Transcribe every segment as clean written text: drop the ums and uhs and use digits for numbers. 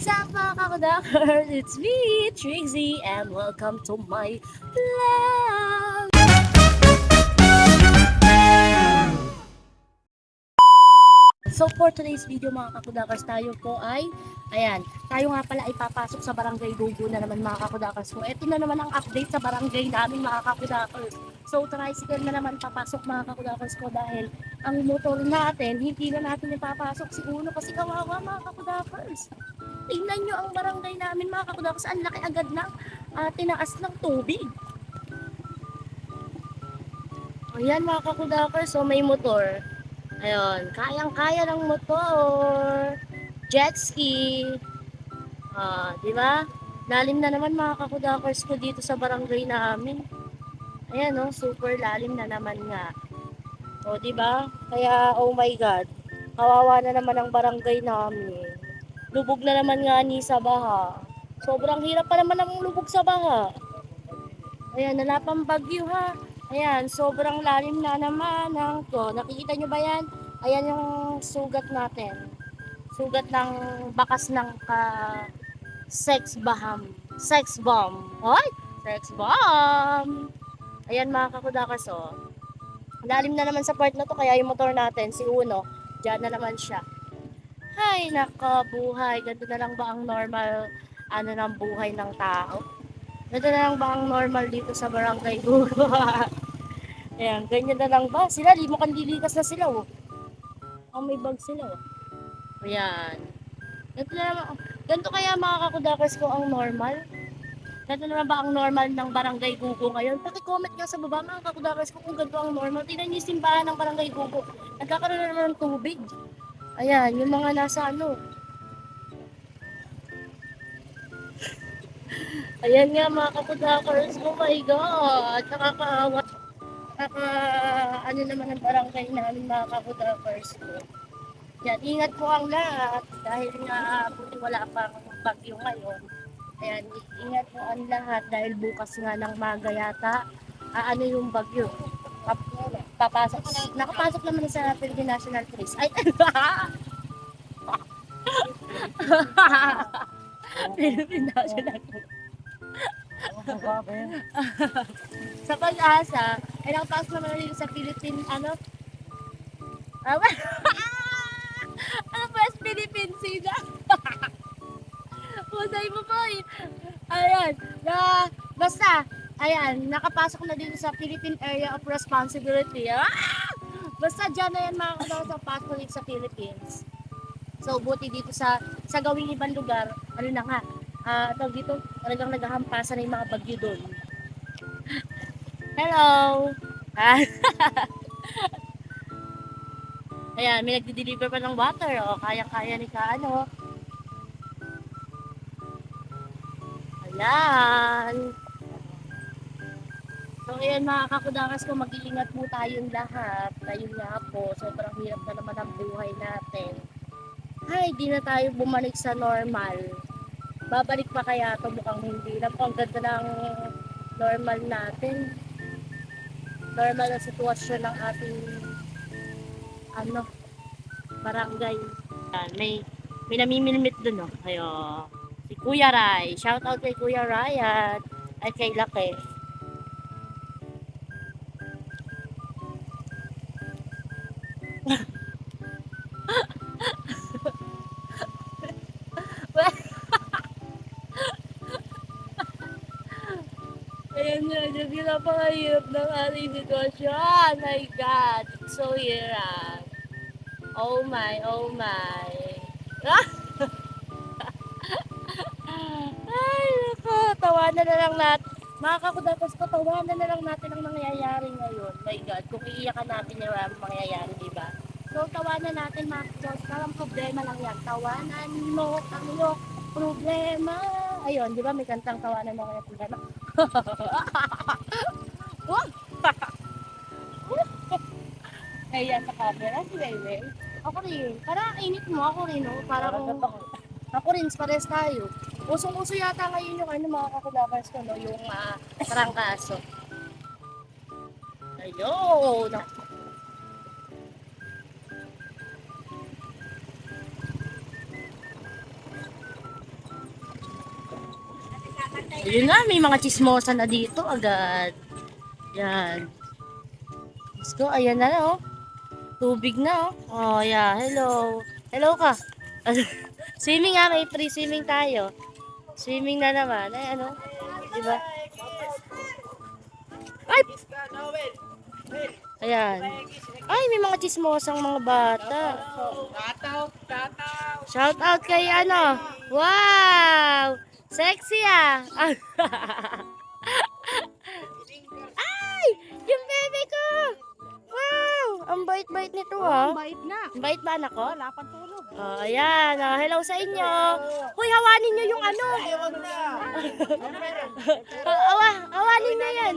What's up mga kakudakers? It's me, Trixie, and welcome to my vlog! So for today's video mga kakudakers, tayo po ay, tayo nga pala ay papasok sa Barangay Gugu na naman mga kakudakers ko. Ito na naman ang update sa barangay namin mga kakudakers. So tricycle na naman papasok mga kakudakers ko dahil ang motor natin, hindi na natin ipapasok si Uno kasi kawawa mga kakudakers. Tingnan nyo ang barangay namin mga kakudakers, ang laki agad ng tinaas ng tubig. Ayan mga kakudakers, so may motor. Ayun, kayang-kaya ng motor. Jet ski. Di ba? Lalim na naman mga kakudakers ko dito sa barangay namin. Ayan oh, super lalim na naman nga. O di ba? Kaya oh my god. Kawawa na naman ang barangay namin. Lubog na naman nga ni sa baha. Sobrang hirap pa naman ang lubog sa baha. Ayan, nalapang bagyo ha. Ayan, sobrang lalim na naman ng to. Nakikita nyo ba yan? Ayan yung sugat natin. Sugat ng bakas ng sex bomb. Hoy! Sex bomb! Ayan mga kakudakas oh. Lalim na naman sa part na to kaya yung motor natin, si Uno, dyan na naman siya. Hay, nako, buhay. Ganito na lang ba ang normal ng buhay ng tao? Ganito na lang ba ang normal dito sa barangay Gugo? Ayan, ganyan na lang ba? Sila, mukhang lilikas na sila oh. Oh, may bag sila oh. Ayan. Ganito na lang, ganito kaya mga kakudakers ko ang normal? Ganito na ba ang normal ng barangay Gugo ngayon? Paki-comment nga sa baba mga kakudakers ko kung ganito ang normal. Tingnan niyo yung simbahan ng barangay Gugo. Nagkakaroon na naman ng tubig. Ayan, yung mga nasa Ayan nga mga kakudakers, oh my god, nakakaawa. Naman ang barangay namin mga kakudakers ko. Yan, ingat po ang lahat dahil nga buti wala pang bagyo ngayon. Ayan, ingat po ang lahat dahil bukas nga ng maga yata, yung bagyo. Papasok, nakapasok naman sa Philippine National Police. Ay, Philippine National Police. Sa pag-asa, ay nakapasok naman rin sa Philippine, West Philippine Sea. Husay mo po eh. Ayan, basta, nakapasok na dito sa Philippine Area of Responsibility. Basta dyan na yan mga kasama sa patrolling sa Philippines. So, buti dito sa gawing ibang lugar, na nga, dito, talagang naghahampasan na yung mga bagyo doon. Hello! Ayan, may nagdi-deliver pa ng water, oh. Kayang-kaya ni Ayan. So, ayan mga kakudakas ko, mag-iingat po tayong lahat. Ayun nga po, sobrang hirap na naman ang buhay natin. Ay, di na tayo bumalik sa normal. Babalik pa kaya ito? Mukhang hindi na po. Ang ganda ng normal natin. Normal na sitwasyon ng ating barangay. Ayan, may namimilmit dun oh. Ayo, si Kuya Rai. Shout out kay Kuya Rai at kay Laki. Ayan na, napakahirap ng ating sitwasyon. My God, it's so hirap. Oh my, oh my. Ay, naku, tawanan na lang natin. Mga kakudatas ko, tawanan na lang natin ang nangyayari ngayon. My God, kung iiyakan natin yung mangyayari, diba? So, tawanan natin mga kakudatas. Parang problema lang yan. Tawanan mo ang iyong problema. Ayun, diba? May kantang tawanan mo ang iyong problema. Kaya sa camera, si Wewe. Ako rin. Parang init mo, ako rin, no? Parang ako rin, pares tayo. Usong-uso yata ngayon yung mga kakulabas ko, no? Yung trangkaso. Ayun! Ayun na, may mga chismosa na dito agad. Yan. Let's go, ayan na oh. Tubig na oh. Oh, yeah, hello. Hello ka. Swimming may free swimming tayo. Swimming na naman. Ay, ano? Diba? Ay! Ayan. Ay, may mga chismosang mga bata. Shout out kay ano. Wow! Sexy Ay! Yung bebe ko! Wow! Ang bait-bait nito Bait na. Bait ba anak ko? Wala pang tulog. Oh, ayan. Oh, hello sa inyo. Hoy, hawanin nyo yung ano. Hawanin nyo yan.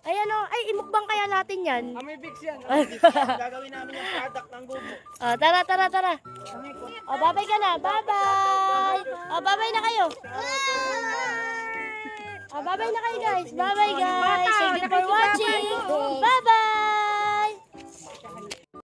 Ayan oh. Ay, imukbang kaya natin yan. May bigs yan. Gagawin namin yung product ng gubo. Oh, tara. Oh, bye-bye ka na. Bye-bye. Oh, bye-bye na kayo. Oh, bye-bye na kayo guys. Bye-bye guys. Thank you for watching. Bye.